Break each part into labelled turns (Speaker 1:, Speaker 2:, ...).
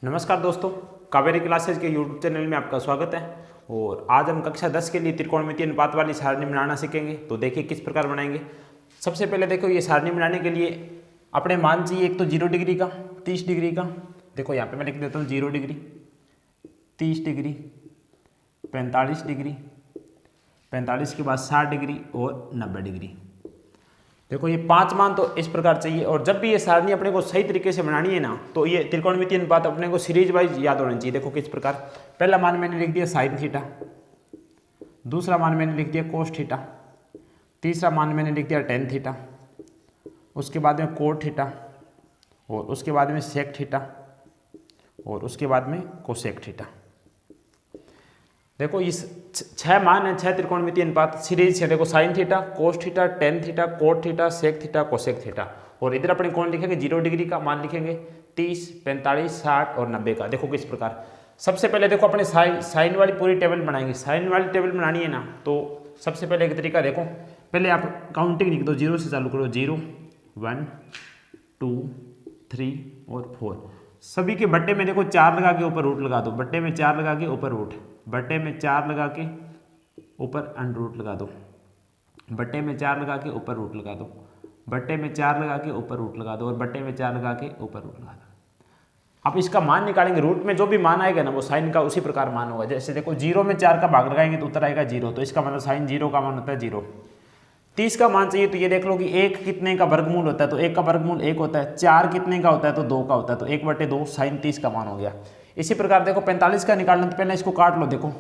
Speaker 1: नमस्कार दोस्तों, कावेरी क्लासेज के यूट्यूब चैनल में आपका स्वागत है। और आज हम कक्षा 10 के लिए त्रिकोणमितीय अनुपात वाली सारणी बनाना सीखेंगे। तो देखिए किस प्रकार बनाएंगे। सबसे पहले देखो, ये सारणी बनाने के लिए अपने मान चाहिए। एक तो 0 डिग्री का, 30 डिग्री का। देखो यहाँ पे मैं लिख देता हूँ 0 डिग्री, 30 डिग्री, 45 डिग्री, 45 के बाद 60 डिग्री और 90 डिग्री। देखो ये 5 मान तो इस प्रकार चाहिए। और जब भी ये सारणी अपने को सही तरीके से बनानी है ना, तो ये त्रिकोणमितीय अनुपात अपने को सीरीज वाइज याद होना चाहिए। देखो किस प्रकार, पहला मान मैंने लिख दिया साइन थीटा, दूसरा मान मैंने लिख दिया कोस थीटा, तीसरा मान मैंने लिख दिया टेन थीटा, उसके बाद में कोट थीटा, और उसके बाद में सेक थीटा, और उसके बाद में कोसेक थीटा। देखो इस 6 मान है, 6 त्रिकोणमितीय अनुपात सीरीज है। देखो sine theta, cos theta, tan theta, cot theta, sec theta, cosec theta. और इधर अपने कौन लिखेंगे, 0 डिग्री का मान लिखेंगे, 30, 45, 60 और 90 का। देखो किस प्रकार। सबसे पहले देखो अपने साइन वाली पूरी टेबल बनाएंगे। साइन वाली टेबल बनानी है ना, तो सबसे पहले एक तरीका देखो, पहले आप काउंटिंग लिख दो, 0 से चालू करो। 0, 1, 2, 3 और 4। सभी के बट्टे में देखो 4 लगा के ऊपर रूट लगा दो। बट्टे में 4 लगा के ऊपर रूट, बट्टे में 4 लगा के ऊपर अंडर रूट लगा दो, बट्टे में 4 लगा के ऊपर रूट लगा दो, बट्टे में 4 लगा के ऊपर रूट लगा दो, और बट्टे में 4 लगा के ऊपर रूट लगा दो। अब इसका मान निकालेंगे। रूट में जो भी मान आएगा ना, वो साइन का उसी प्रकार मान होगा। जैसे देखो 0 में 4 का भाग लगाएंगे तो उत्तर आएगा 0, तो इसका मतलब साइन 0 का मान होता है 0। 30 का मान चाहिए, तो ये देख लो कि 1 कितने का वर्गमूल होता है, तो 1 का वर्गमूल 1 होता है। 4 कितने का होता है, तो 2 का होता है, तो 1/2 साइन 30 का मान हो गया। इसी प्रकार देखो 45 का निकालना, तो पहले इसको काट लो। देखो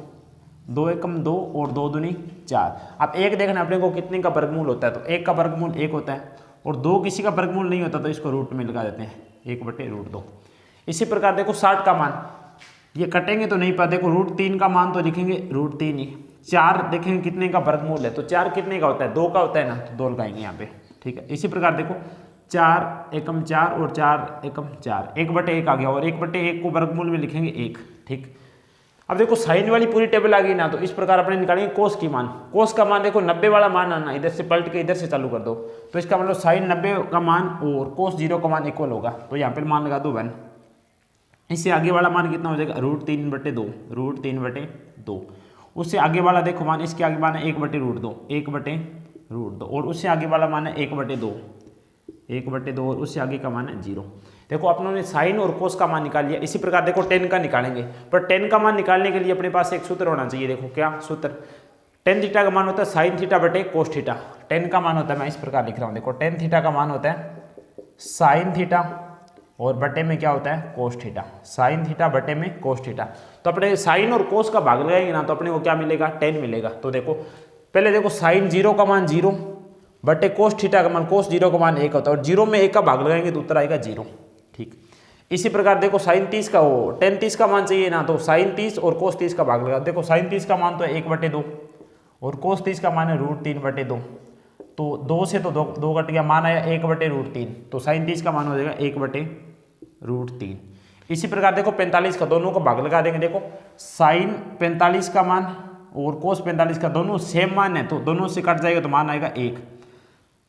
Speaker 1: 2 एकम 2 और 2 दूनी 4। अब 1 देखना अपने को कितने का वर्गमूल होता है, तो 1 का वर्गमूल 1 होता है, और 2 किसी का वर्गमूल नहीं होता, तो इसको रूट में लगा देते हैं, 1/√2। इसी प्रकार देखो 60 का मान, ये कटेंगे तो नहीं पता। देखो √3 का मान तो लिखेंगे √3 ही। 4 देखेंगे कितने का वर्गमूल है, तो 4 कितने का होता है, 2 का होता है ना, तो 2 लगाएंगे यहाँ पे। ठीक है। इसी प्रकार देखो 4 एकम 4 और 4 एकम 4, 1/1 आ गया, और 1/1 को वर्गमूल में लिखेंगे 1। ठीक। अब देखो साइन वाली पूरी टेबल आ गई ना, तो इस प्रकार अपने निकालेंगे कोस की मान। कोस का मान देखो 90 वाला मान आना, इधर से पलट के इधर से चालू कर दो, तो इसका मतलब साइन 90 का मान और कोस 0 का मान इक्वल होगा, तो यहाँ पे मान लगा दो 1। इससे आगे वाला मान कितना हो जाएगा, √3/2, √3/2। उससे आगे वाला देखो मान, इसके आगे मान है 1/√2, 1/√2, और उससे आगे वाला मान है 1/2, 1/2, और उससे आगे का मान है 0। देखो अपनों ने साइन और कोस का मान निकाल लिया। इसी प्रकार देखो टेन का निकालेंगे, पर टेन का मान निकालने के लिए अपने पास एक सूत्र होना चाहिए। देखो क्या सूत्र, टेन थीटा का मान होता है साइन थीटा बटे कोस थीटा। टेन का मान होता है, मैं इस प्रकार लिख रहा हूँ, देखो टेन थीटा का मान होता है साइन थीटा, और बटे में क्या होता है, कोस थीटा। साइन थीटा बटे में कोस थीटा। तो अपने साइन और कोस का भाग लगाएंगे ना, तो अपने को क्या मिलेगा, 10 मिलेगा। तो देखो पहले देखो साइन 0 का मान 0 बटे कोस थीटा का मान, कोस 0 का मान 1 होता है, और 0 में 1 का भाग लगाएंगे तो उत्तर आएगा 0। ठीक। इसी प्रकार देखो साइन 30 का, वो टेन 30 का मान चाहिए ना, तो साइन 30 और कोस 30 का भाग लगा। देखो साइन 30 का मान तो है 1/2, और कोस 30 का मान है √3/2, तो 2 से तो 2 कट गया, मान आया 1/√3, तो साइन 30 का मान हो जाएगा 1/√3। इसी प्रकार देखो 45 का, दोनों को भाग लगा देंगे। देखो साइन 45 का मान और कोस 45 का दोनों सेम मान है, तो दोनों से कट जाएगा तो मान आएगा 1।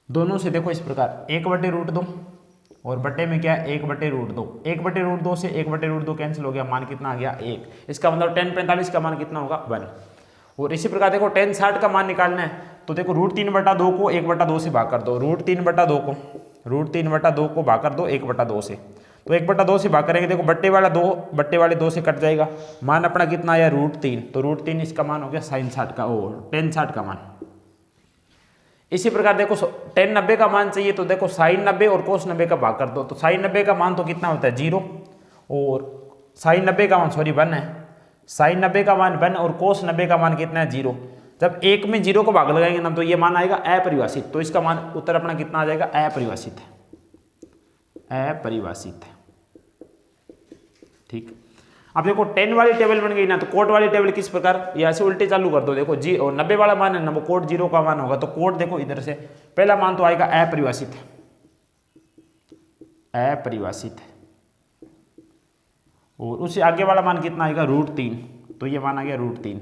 Speaker 1: दोनों से देखो इस प्रकार 1/√2, और बटे में क्या है 1/√2। 1/√2 से 1/√2 कैंसिल हो गया, मान कितना आ गया 1। इसका मतलब tan 45 का मान कितना होगा 1। और इसी प्रकार देखो tan 60 का मान निकालना है, तो देखो √3/2 को 1/2 से भाग कर दो, √3/2 को भाग कर दो 1/2 से, तो 1/2 से भाग करेंगे। देखो बट्टे वाले 2 से कट जाएगा, मान अपना कितना आया √3, तो √3 इसका मान हो गया साइन 60 का, और tan 60 का मान। इसी प्रकार देखो tan 90 का मान चाहिए, तो देखो साइन 90 और कोस 90 का भाग कर दो, तो साइन 90 का मान तो कितना होता है 0, और साइन 90 का मान 1 है, साइन 90 का मान 1, और कोस 90 का मान कितना है 0। जब 1 में 0 को भाग लगाएंगे ना, तो ये मान आएगा अपरिभाषित, तो इसका मान उत्तर अपना कितना आ जाएगा अपरिभाषित है, अपरिभाषित है। ठीक। अब देखो 10 वाली टेबल बन गई ना, तो कोट वाली टेबल किस प्रकार, यहाँ से उल्टे चालू कर दो। देखो जी, और 90 वाला मान है ना, वो कोट 0 का मान होगा, तो कोट देखो इधर से पहला मान तो आएगा अपरिभाषित, अपरिभाषित, और उससे आगे वाला मान कितना आएगा √3, तो ये मान आ गया √3।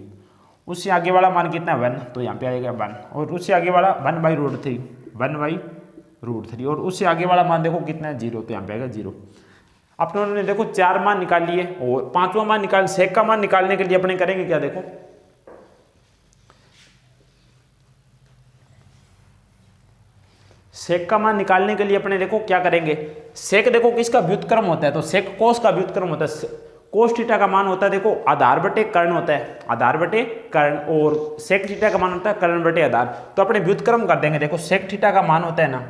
Speaker 1: उससे आगे वाला मान कितना 1, तो यहाँ पे आएगा 1, और उससे आगे वाला 1/√3, 1/√3, और उससे आगे वाला मान देखो कितना है 0, तो यहाँ पे आएगा 0। अपने ने देखो 4 मान निकाल लिए और 5वां मान निकाल, सेक का मान निकालने के लिए अपने करेंगे क्या, देखो सेक का मान निकालने के लिए अपने देखो क्या करेंगे, सेक देखो किसका व्युत्क्रम होता है, तो सेक कोस का व्युत्क्रम होता है। कोस थीटा का मान होता है देखो आधार बटे कर्ण होता है, आधार बटे कर्ण, और सेक थीटा का मान होता है कर्ण बटे आधार। तो अपने व्युत्क्रम कर देंगे, देखो सेक थीटा का मान होता है ना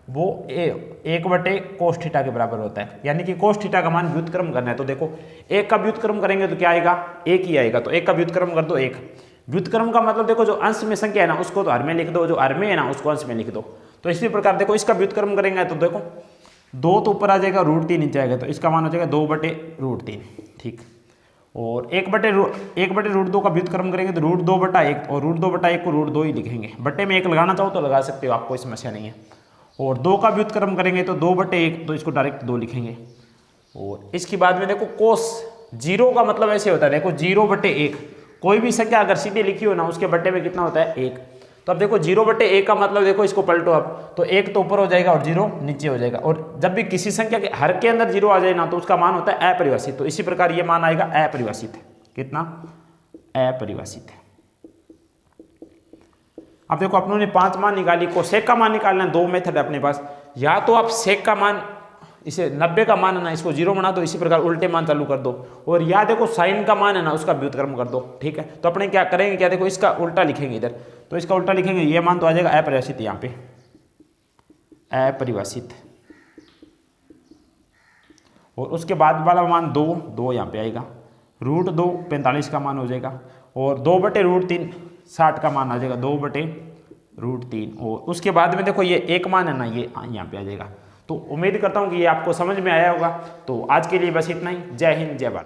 Speaker 1: वो 1 बटे कोस थीटा के बराबर होता है, यानी कि कोस थीटा का मान व्युत्क्रम करना है। तो देखो 1 का व्युत्क्रम करेंगे तो क्या आएगा, 1 ही आएगा, तो 1 का व्युत्क्रम कर दो 1। व्युत्क्रम का मतलब देखो जो अंश में संख्या है ना उसको तो हर में लिख दो, जो हर में है ना उसको अंश में लिख दो। तो इसी प्रकार देखो इसका व्युत्क्रम करेंगे तो देखो 2 तो ऊपर आ जाएगा, √3 नीचे आएगा, तो इसका मान हो जाएगा 2 बटे √3, ठीक। और 1 बटे √2 का व्युत्क्रम करेंगे तो √2 बटा 1, और √2 बटा 1 को √2 ही लिखेंगे। बटे में 1 लगाना चाहो तो लगा सकते हो, आपको कोई समस्या नहीं है। और 2 का व्युत्क्रम करेंगे तो 2 बटे 1, तो इसको डायरेक्ट 2 लिखेंगे। और इसके बाद में देखो कोस 0 का मतलब ऐसे होता है, देखो 0 बटे 1, कोई भी संख्या अगर सीधे लिखी हो ना उसके बटे में कितना होता है 1। तो अब देखो 0 बटे 1 का मतलब देखो इसको पलटो अब, तो 1 तो ऊपर हो जाएगा और 0 नीचे हो जाएगा। और जब भी किसी संख्या के हर के अंदर 0 आ जाए ना तो उसका मान होता है अपरिभाषित। तो इसी प्रकार ये मान आएगा अपरिभाषित, कितना अपरिभाषित। अब देखो अपनों ने 5 मान निकाली, कोसेक का मान निकालना है, 2 मेथड है अपने पास। या तो आप सेक का मान, इसे 90 का मान है ना इसको 0 बना दो, इसी प्रकार उल्टे मान चालू कर दो। और या देखो साइन का मान है ना उसका व्युत्क्रम कर दो, ठीक है। तो अपने क्या करेंगे, क्या देखो इसका उल्टा लिखेंगे इधर, तो इसका उल्टा लिखेंगे, ये मान तो आ जाएगा अपरिभाषित, यहाँ पे अपरिभाषित। और उसके बाद वाला मान 2 यहाँ पे आएगा, √2 45 का मान हो जाएगा। और 2 बटे √3 60 का मान आ जाएगा, 2 बटे √3। और उसके बाद में देखो ये 1 मान है ना ये यहाँ पे आ जाएगा। तो उम्मीद करता हूँ कि ये आपको समझ में आया होगा। तो आज के लिए बस इतना ही। जय हिंद, जय भारत।